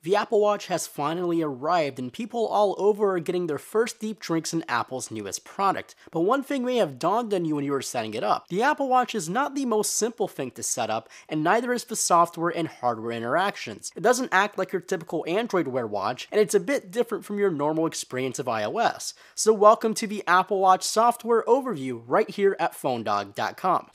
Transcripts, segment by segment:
The Apple Watch has finally arrived, and people all over are getting their first deep drinks in Apple's newest product. But one thing may have dawned on you when you were setting it up. The Apple Watch is not the most simple thing to set up, and neither is the software and hardware interactions. It doesn't act like your typical Android Wear watch, and it's a bit different from your normal experience of iOS. So welcome to the Apple Watch software overview right here at PhoneDog.com.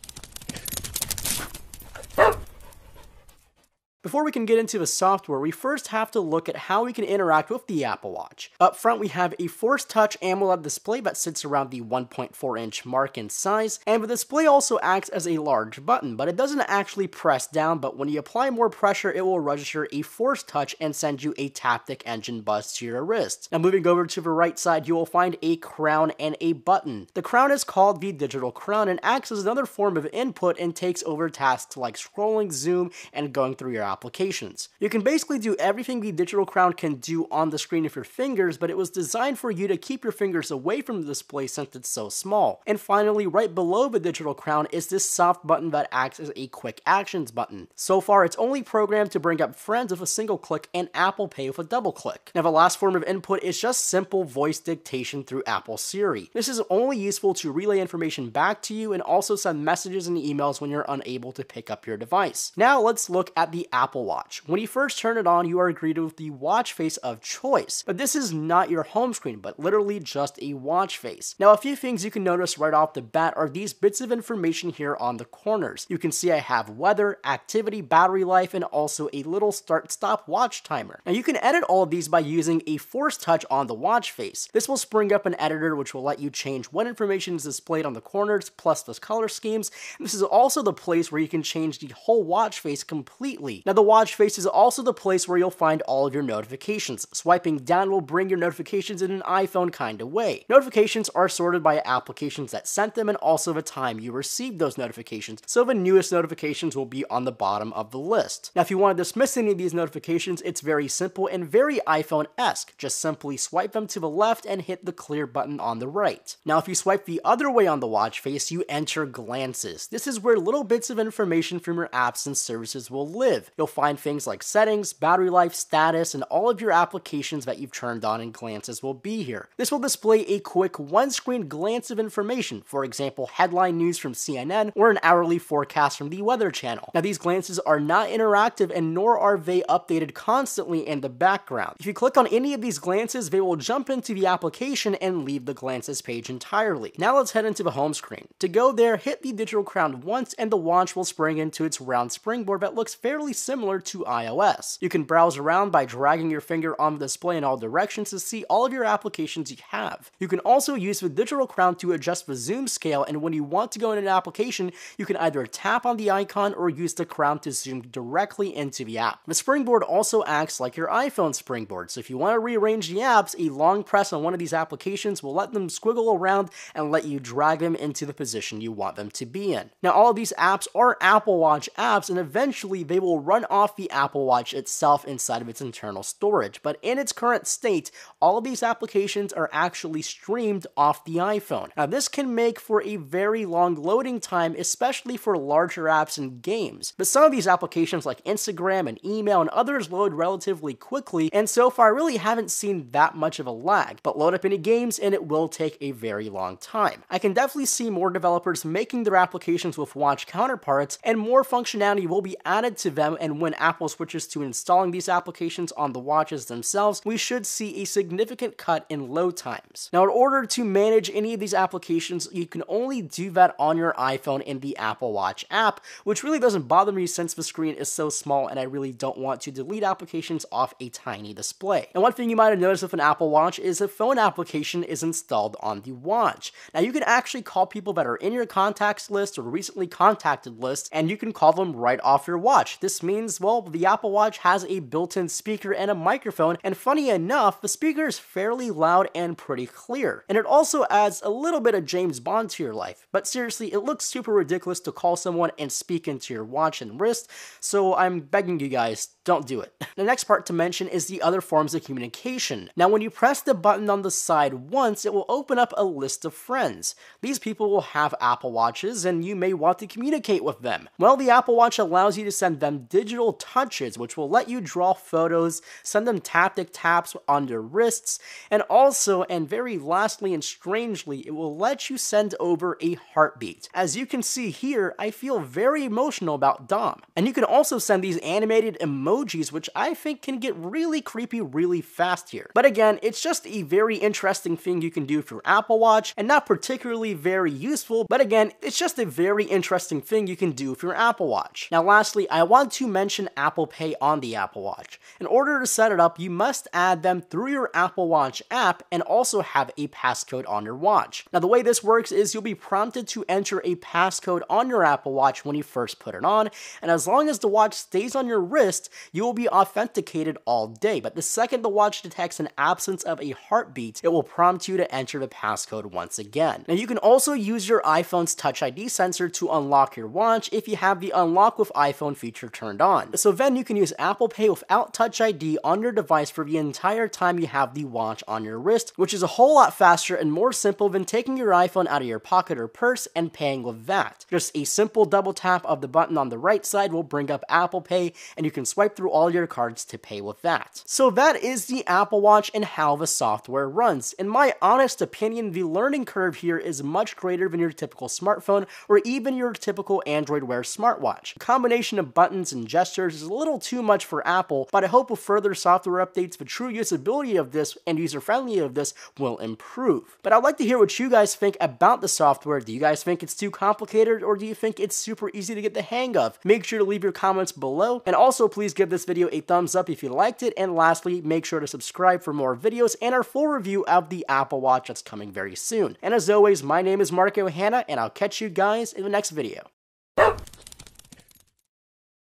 Before we can get into the software, we first have to look at how we can interact with the Apple Watch. Up front, we have a Force Touch AMOLED display that sits around the 1.4-inch mark in size, and the display also acts as a large button, but it doesn't actually press down, but when you apply more pressure, it will register a Force Touch and send you a Taptic Engine buzz to your wrist. Now moving over to the right side, you will find a crown and a button. The crown is called the Digital Crown and acts as another form of input and takes over tasks like scrolling, zoom, and going through your applications. You can basically do everything the Digital Crown can do on the screen of your fingers, but it was designed for you to keep your fingers away from the display since it's so small. And finally, right below the Digital Crown is this soft button that acts as a quick actions button. So far, it's only programmed to bring up friends with a single click and Apple Pay with a double click. Now, the last form of input is just simple voice dictation through Apple Siri. This is only useful to relay information back to you and also send messages and emails when you're unable to pick up your device. Now, let's look at the Apple Watch. When you first turn it on, you are greeted with the watch face of choice, but this is not your home screen, but literally just a watch face. Now, a few things you can notice right off the bat are these bits of information here on the corners. You can see I have weather, activity, battery life, and also a little start-stop watch timer. Now, you can edit all of these by using a Force Touch on the watch face. This will spring up an editor which will let you change what information is displayed on the corners, plus the color schemes. And this is also the place where you can change the whole watch face completely. Now, the watch face is also the place where you'll find all of your notifications. Swiping down will bring your notifications in an iPhone kind of way. Notifications are sorted by applications that sent them and also the time you received those notifications, so the newest notifications will be on the bottom of the list. Now, if you want to dismiss any of these notifications, it's very simple and very iPhone-esque. Just simply swipe them to the left and hit the clear button on the right. Now, if you swipe the other way on the watch face, you enter Glances. This is where little bits of information from your apps and services will live. You'll find things like settings, battery life, status, and all of your applications that you've turned on in Glances will be here. This will display a quick one-screen glance of information, for example, headline news from CNN or an hourly forecast from the Weather Channel. Now, these glances are not interactive and nor are they updated constantly in the background. If you click on any of these glances, they will jump into the application and leave the Glances page entirely. Now let's head into the home screen. To go there, hit the Digital Crown once and the watch will spring into its round springboard that looks fairly similar to iOS. You can browse around by dragging your finger on the display in all directions to see all of your applications you have. You can also use the Digital Crown to adjust the zoom scale, and when you want to go in an application, you can either tap on the icon or use the crown to zoom directly into the app. The springboard also acts like your iPhone springboard, so if you want to rearrange the apps, a long press on one of these applications will let them squiggle around and let you drag them into the position you want them to be in. Now, all of these apps are Apple Watch apps, and eventually they will run off the Apple Watch itself inside of its internal storage, but in its current state, all of these applications are actually streamed off the iPhone. Now, this can make for a very long loading time, especially for larger apps and games, but some of these applications like Instagram and email and others load relatively quickly, and so far I really haven't seen that much of a lag, but load up any games and it will take a very long time. I can definitely see more developers making their applications with watch counterparts, and more functionality will be added to them, and when Apple switches to installing these applications on the watches themselves, we should see a significant cut in load times. Now, in order to manage any of these applications, you can only do that on your iPhone in the Apple Watch app, which really doesn't bother me since the screen is so small and I really don't want to delete applications off a tiny display. And one thing you might have noticed with an Apple Watch is a phone application is installed on the watch. Now, you can actually call people that are in your contacts list or recently contacted list, and you can call them right off your watch. This means, well, the Apple Watch has a built-in speaker and a microphone, and funny enough, the speaker is fairly loud and pretty clear. And it also adds a little bit of James Bond to your life. But seriously, it looks super ridiculous to call someone and speak into your watch and wrist, so I'm begging you guys, don't do it. The next part to mention is the other forms of communication. Now, when you press the button on the side once, it will open up a list of friends. These people will have Apple Watches, and you may want to communicate with them. Well, the Apple Watch allows you to send them digital digital touches, which will let you draw photos, send them taptic taps on your wrists, and also, and very lastly and strangely, it will let you send over a heartbeat. As you can see here, I feel very emotional about Dom. And you can also send these animated emojis, which I think can get really creepy really fast here. But again, it's just a very interesting thing you can do for Apple Watch, and not particularly very useful, but again, it's just a very interesting thing you can do for your Apple Watch. Now lastly, I want to mention Apple Pay on the Apple Watch. In order to set it up, you must add them through your Apple Watch app and also have a passcode on your watch. Now the way this works is you'll be prompted to enter a passcode on your Apple Watch when you first put it on, and as long as the watch stays on your wrist, you will be authenticated all day. But the second the watch detects an absence of a heartbeat, it will prompt you to enter the passcode once again. Now you can also use your iPhone's Touch ID sensor to unlock your watch if you have the Unlock with iPhone feature turned on. So then you can use Apple Pay without Touch ID on your device for the entire time you have the watch on your wrist, which is a whole lot faster and more simple than taking your iPhone out of your pocket or purse and paying with that. Just a simple double tap of the button on the right side will bring up Apple Pay, and you can swipe through all your cards to pay with that. So that is the Apple Watch and how the software runs. In my honest opinion, the learning curve here is much greater than your typical smartphone or even your typical Android Wear smartwatch. The combination of buttons and gestures is a little too much for Apple, but I hope with further software updates, the true usability of this and user-friendly of this will improve. But I'd like to hear what you guys think about the software. Do you guys think it's too complicated, or do you think it's super easy to get the hang of? Make sure to leave your comments below, and also please give this video a thumbs up if you liked it, and lastly, make sure to subscribe for more videos and our full review of the Apple Watch that's coming very soon. And as always, my name is Marco Hanna, and I'll catch you guys in the next video.